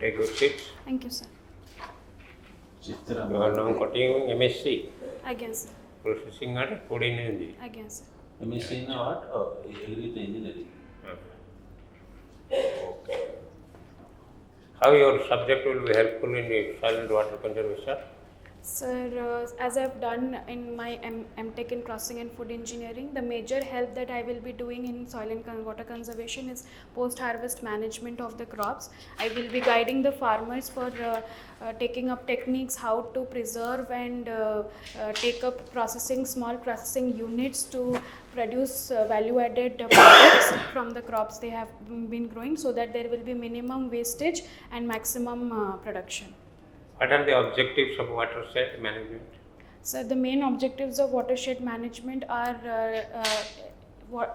Take your seats. Thank you, sir. CHITRA. You are now continuing MSc, Again, sir. Processing and Food Energy. Again, sir. MSc in what? Agri engineering. Okay. How your subject will be helpful in the soil and water conservation? Sir, as I've done in my MTech in Crossing and Food Engineering, the major help that I will be doing in soil and water conservation is post-harvest management of the crops. I will be guiding the farmers for taking up techniques how to preserve and take up small processing units to produce value-added products from the crops they have been growing, so that there will be minimum wastage and maximum production. What are the objectives of watershed management? So the main objectives of watershed management are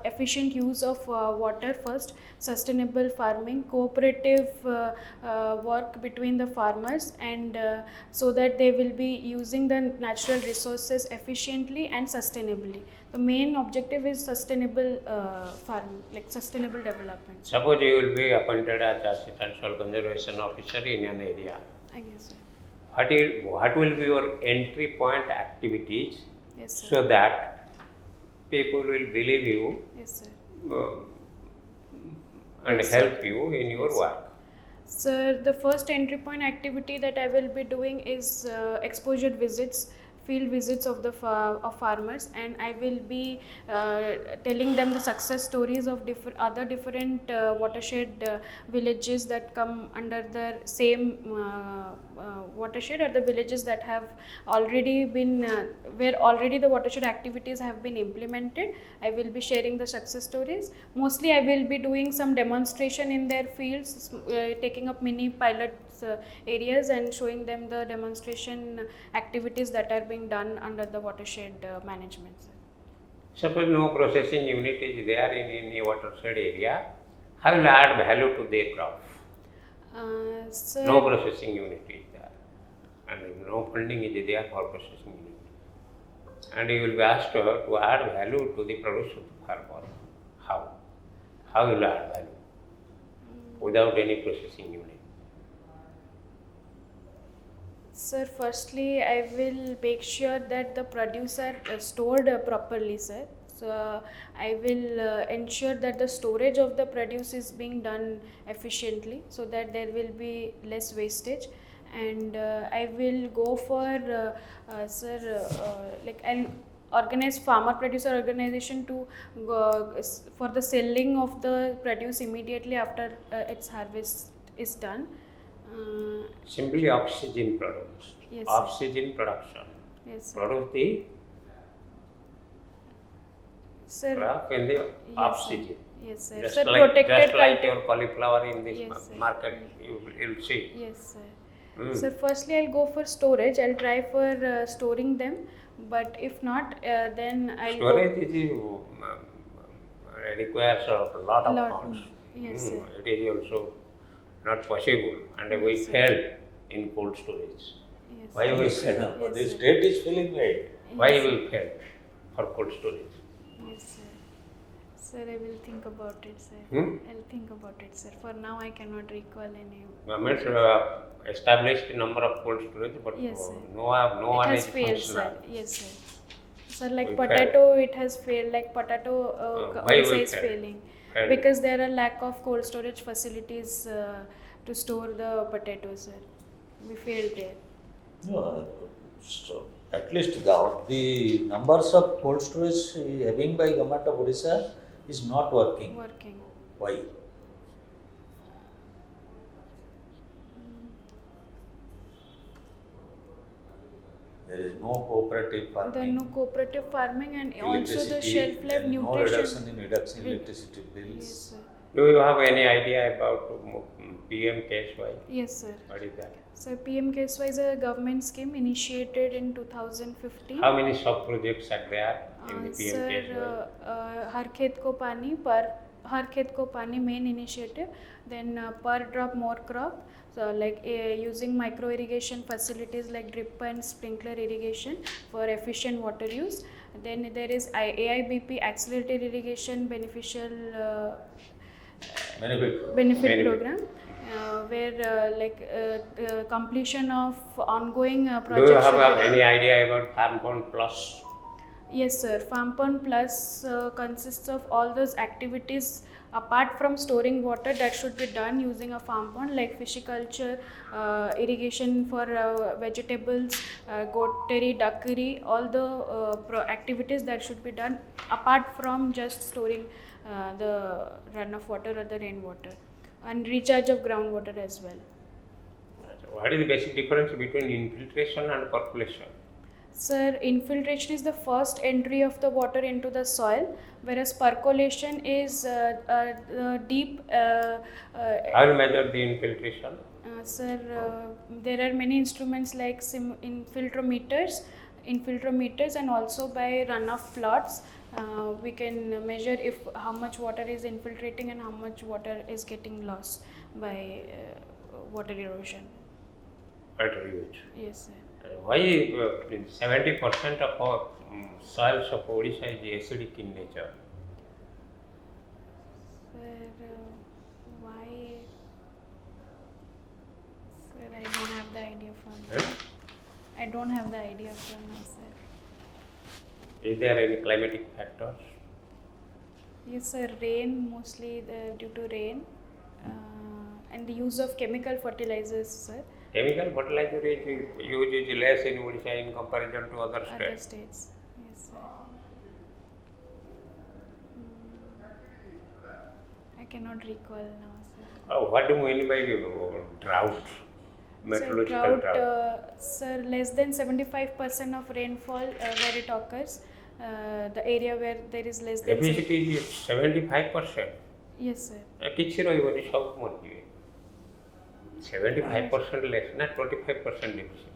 efficient use of water first, sustainable farming, cooperative work between the farmers, and so that they will be using the natural resources efficiently and sustainably. The main objective is sustainable farming, like sustainable development. Suppose you will be appointed as Assistant Soil Conservation Officer in an area. I guess, sir. What will be your entry point activities? Yes, sir. So that people will believe you Yes, sir. And Yes, help you in your work? Sir, the first entry point activity that I will be doing is exposure visits, field visits of the farmers, and I will be telling them the success stories of different watershed villages that come under the same watershed, or the villages that have already been where already the watershed activities have been implemented. I will be sharing the success stories. Mostly I will be doing some demonstration in their fields, taking up mini pilot areas and showing them the demonstration activities that are being done under the watershed management. Suppose no processing unit is there in any watershed area, how will add value to their crop? Sir, No processing unit is there, and no funding is there for processing unit, and you will be asked to add value to the produce of the farmer. How? How will add value without any processing unit? Sir, firstly, I will make sure that the produce are stored properly, sir. So, I will ensure that the storage of the produce is being done efficiently, so that there will be less wastage. And I will go for, like I'll organize farmer producer organization to go for the selling of the produce immediately after its harvest is done. Simply oxygen products. Yes, Oxygen production. Yes, sir. Produce the Sir, crop in the Yes, oxygen. sir. Yes, sir. Just Sir, like protected your cauliflower in this Yes, sir. market, you will see. Yes, sir. Mm. Sir, firstly, I'll go for storage. I'll try for storing them, but if not, then I'll Storage requires a lot of funds. Yes, sir. It is also not possible, and we Yes, sir. failed in cold storage. Yes, Why sir. we Yes, failed? sir. Yes, The sir. state is filling it. Why Yes, we sir. failed for cold storage? Yes, sir. Sir, I will think about it, sir. I'll think about it, sir. For now, I cannot recall any. Government established a number of cold storage, but Yes, sir. no It one has is failed, sir. functional. Yes, sir. Sir, like We potato, it has failed. Like potato why also we is failed? failing Failed. because there are lack of cold storage facilities to store the potatoes, sir. We failed there. No, so at least the numbers of cold storage having by government of Odisha is not working. Working. Why? There is no cooperative farming. There are no cooperative farming, and also the electricity, shelf life and no nutrition. reduction in electricity bills. Yes, sir. Do you have any idea about PM KSY? Yes, sir. What is that? So PM-KSY is a government scheme initiated in 2015. How many sub projects are there in the PM Sir, KSY? Har Khet Ko Pani main initiative, then per drop more crop, so like using micro irrigation facilities like drip and sprinkler irrigation for efficient water use. Then there is AIBP accelerated irrigation beneficial benefit program, where completion of ongoing Do you projects. have any idea about Farm Pond Plus? Yes, sir. Farm Pond Plus consists of all those activities apart from storing water that should be done using a farm pond, like fishiculture, irrigation for vegetables, goattery, duckery, all the activities that should be done apart from just storing the runoff water or the rainwater, and recharge of groundwater as well. What is the basic difference between infiltration and percolation? Sir, infiltration is the first entry of the water into the soil, whereas percolation is deep. How will you measure the infiltration? Sir, there are many instruments like infiltrometers, and also by runoff plots. We can measure if how much water is infiltrating and how much water is getting lost by water erosion. Water use. Yes, sir. Why 70% of our soils of Odisha is acidic in nature? Sir, why? Sir, I don't have the idea from now. I don't have the idea from now, sir. Is there any climatic factors? Yes, sir. Rain, mostly due to rain, and the use of chemical fertilizers, sir. Chemical fertilizer is less in Odisha in comparison to other Other states. states. Yes, sir. I cannot recall now, sir. What do you mean by drought? Meteorological drought. Sir, less than 75% of rainfall where it occurs, the area where there is less than. Deficit is 75%. Yes, sir. କିଛି ରହିବନି ସବୁ ମରିଯିବେ 75% less ନା 25% deficit.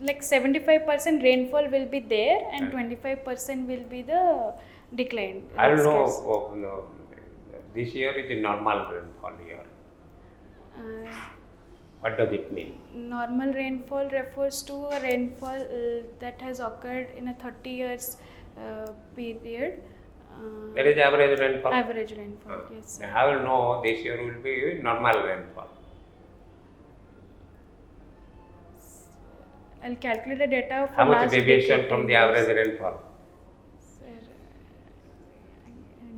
Like 75% rainfall will be there and 25% will be the decline. I don't know. This year is a normal rainfall year. What does it mean? Normal rainfall refers to a rainfall that has occurred in a 30 years period. That is average rainfall. Average rainfall, yes, sir. I will know this year will be normal rainfall. I'll calculate the data for How much last deviation decade, from 10 the years. average rainfall? Sir, I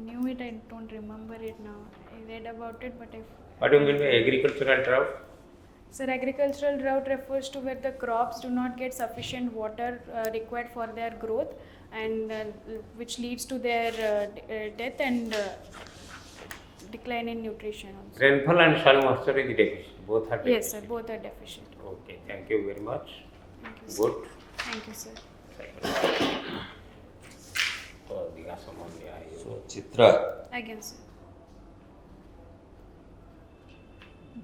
knew it, I don't remember it now. I read about it, but What do you mean by agricultural drought? Sir, agricultural drought refers to where the crops do not get sufficient water required for their growth, and which leads to their death and decline in nutrition also. Rainfall and soil moisture is deficient. Both are deficient. Yes, sir, both are deficient. Okay, thank you very much. Thank you, sir. Good. Thank you, sir. So, Chitra, Again, sir.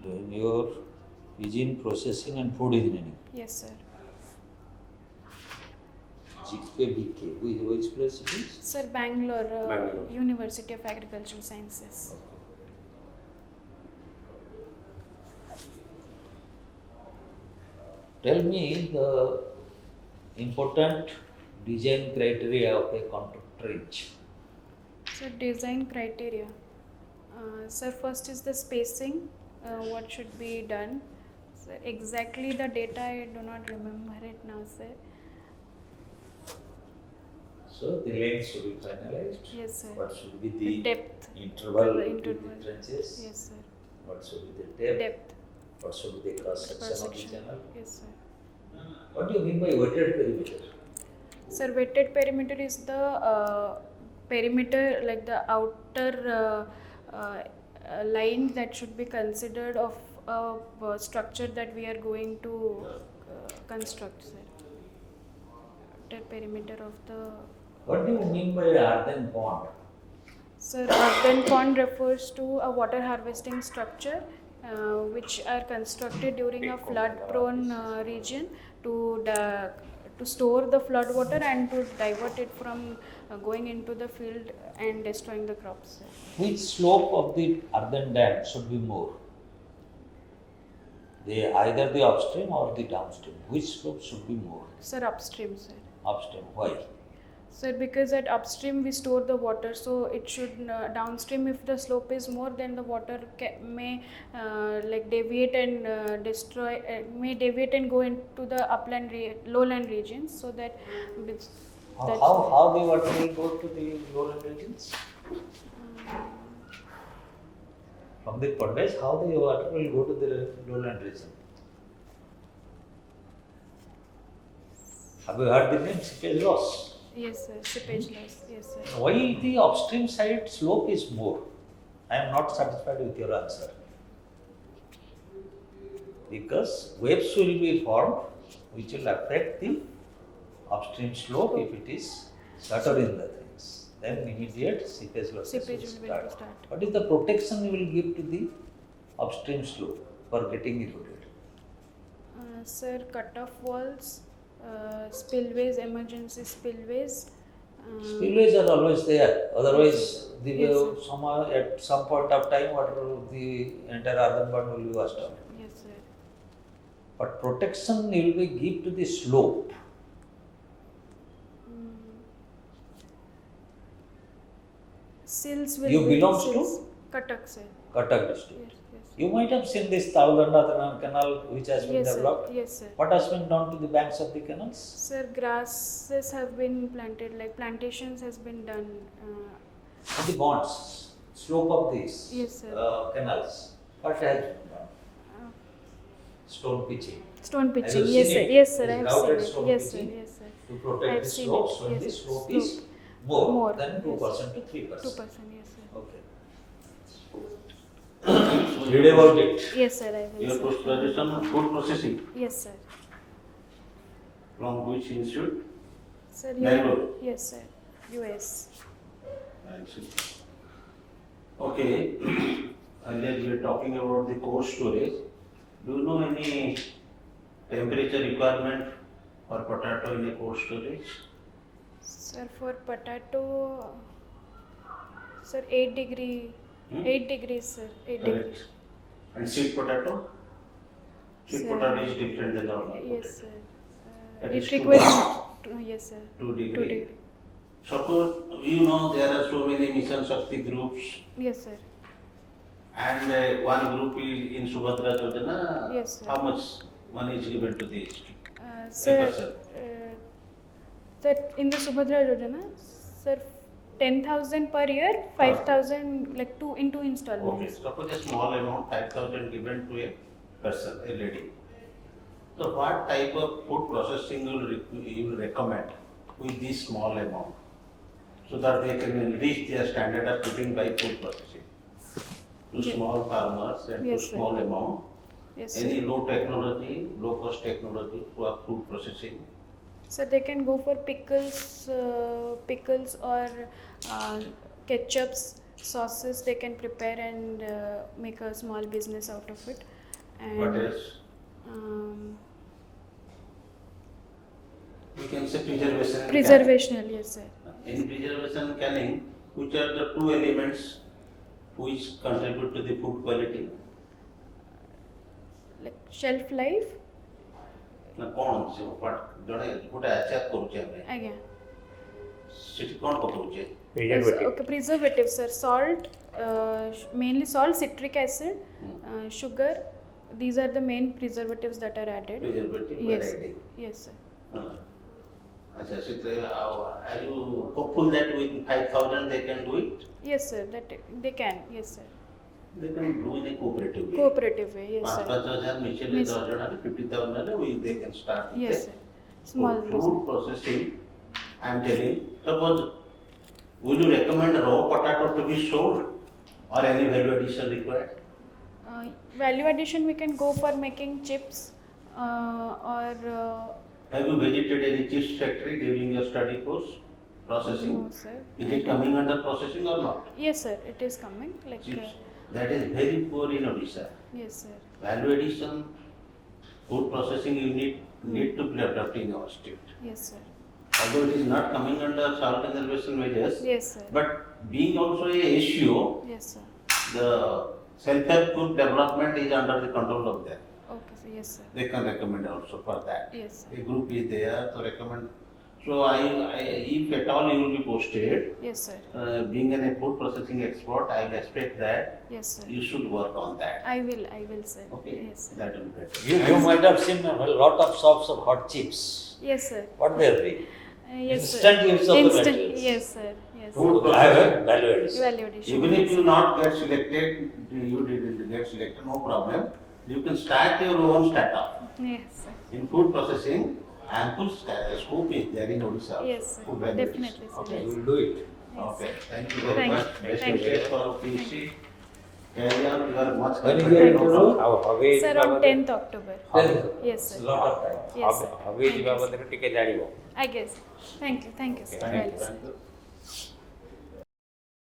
doing your PG in processing and food engineering. Yes, sir. GKBK, which place it is? Sir, Bangalore, Bangalore. University of Agricultural Sciences. Tell me the important design criteria of a contour trench. So, design criteria. Sir, first is the spacing. What should be done? Sir, exactly the data I do not remember it now, sir. So the length should be finalized. Yes, sir. What should be The the depth. interval The between interval. the trenches? Yes, sir. What should be the depth? Depth. What should be the cross section of the Section. channel? Yes, sir. What do you mean by wetted perimeter? Sir, wetted perimeter is the perimeter, like the outer line that should be considered of a structure that we are going to construct, sir. Outer perimeter of the. What do you mean by earthen pond? Sir, earthen pond refers to a water harvesting structure which are constructed during a flood-prone region to store the flood water and to divert it from going into the field and destroying the crops, sir. Which slope of the earthen dam should be more? Either the upstream or the downstream. Which slope should be more? Sir, upstream, sir. Upstream. Why? Sir, because at upstream we store the water, so it should downstream. If the slope is more, then the water may like deviate and destroy. May deviate and go into the upland, lowland regions. So that. That's How the water will go to the lowland regions? From the Pondes, how the water will go to the lowland region? Have you heard the name seepage loss? Yes, sir. Seepage loss. Yes, sir. Why the upstream side slope is more? I am not satisfied with your answer. Because waves will be formed which will affect the upstream slope if it is shattering the things. Then immediate seepage losses Seepage will will start. start. What is the protection you will give to the upstream slope for getting eroded? Sir, cut-off walls, spillways, emergency spillways. Spillways are always there. Otherwise, the Yes, sir. at some point of time, water the entire urban bund will be washed out. Yes, sir. But protection will be give to the slope. Sills will You be belongs to? sills. Cuttack, sir. Cuttack district. Yes, yes. You might have seen this Tavlanda canal which has been Yes, sir. developed. Yes, sir. What has been done to the banks of the canals? Sir, grasses have been planted, like plantations has been done. And the bonds, slope of these Yes, sir. canals. What has been done? Stone pitching. Stone Have you pitching. seen Yes, sir. it? Yes, sir. I This have routed seen stone it. Yes, sir. pitching Yes, sir. To protect I've the seen slopes it. when Yes, the sir. slope Slope. is more than Yes. 2% to 3%. 2%. Yes, sir. Okay. Read about it. Yes, sir. I will. Your sir. post-graduation on food processing Yes, sir. from which institute? Sir, Bangalore. yes, sir. US. I see. Okay, earlier we were talking about the cold storage. Do you know any temperature requirement for potato in a cold storage? Sir, for potato, sir, 8 degree. 8 degrees, sir. 8 degrees. Correct. And sweet potato? Sweet Sir. potato is different than normal Yes, potato. sir. That It is two. requires. Yes, sir. 2 2 degree. degree. Suppose you know there are so many missions of the groups, Yes, sir. and one group is in Subhadra Yojana. Yes, sir. How much money is given to the Sir, person? that in the Subhadra Yojana, sir, 10,000 per year, 5,000 like two in two Okay, installments. suppose a small amount, 5,000 given to a person, a lady. So what type of food processing you will recommend with this small amount? So that they can reach their standard of living by food processing. To Yeah. small farmers and Yes, to sir. small amount. Yes, Any sir. low technology, low cost technology for food processing. So they can go for pickles, pickles or ketchups, sauces. They can prepare and make a small business out of it. And What else? Um, We can say preservation. and preservational, yes, sir. canning. In preservation and canning, which are the two elements which contribute to the food quality? Like shelf life. ନା କ'ଣ ଜଣେ ଗୋଟେ ଆଚାର କରୁଛେ ଆମେ Again. ସେଠି କ'ଣ ପକଉଛେ? Preservative. Okay, preservative, sir. Salt, mainly salt, citric acid, sugar. These are the main preservatives that are added. Preservative Yes. variety. Yes, sir. ଆଚ୍ଛା ସେଥିରେ are you hopeful that with 5,000 they can do it? Yes, sir. That they can. Yes, sir. They can do in a cooperative way. Cooperative way. Yes, 5,000 sir. ମିଶେଇଲେ Yes. 10 ଜଣ 50,000 they can start with Yes, it. sir. Small For business. food processing, I am telling, suppose, would you recommend raw potato to be sold or any value addition required? Value addition, we can go for making chips or Have you visited any chips factory during your study course? Processing? no, sir. Is it coming under processing or not? Yes, sir. It is coming. Like Chips. That is very poor in Odisha. yes, sir. Value addition, food processing unit need to be developed in our state. Yes, sir. Although it is not coming under salt conservation measures, Yes, sir. but being also a SEO, Yes, sir. the self-help group development is under the control of them. Okay, sir. Yes, sir. They can recommend also for that. Yes, sir. A group is there to recommend So if at all you will be posted, Yes, sir. being a food processing expert, I will expect that Yes, sir. you should work on that. I will, sir. Okay, Yes, sir. that will be better. You might have seen a lot of shops of hot chips. Yes, sir. What they are doing? Yes, Instant sir. use of the Instant. materials. Yes, sir. Yes. Food I have processing. value addition. Value addition. Even if you not get selected, you didn't get selected, no problem. You can start your own startup. Yes, sir. In food processing, ample scope is there in Odisha. Yes, sir. Food value Definitely, addition. sir. Okay, We Yes. will do it. okay. Thank you very Thank much. you. Best Thank you. wishes for OPSC. Carry on, you are much When you confident. get No into problem. હવે Sir, on 10th October. Yes, sir. lot of time. Yes, sir. હવે ଯିବା ବଦଳରେ ଟିକେ ଜାଣିବ I guess. Thank you, sir. Thank you. Well, sir. Thank you.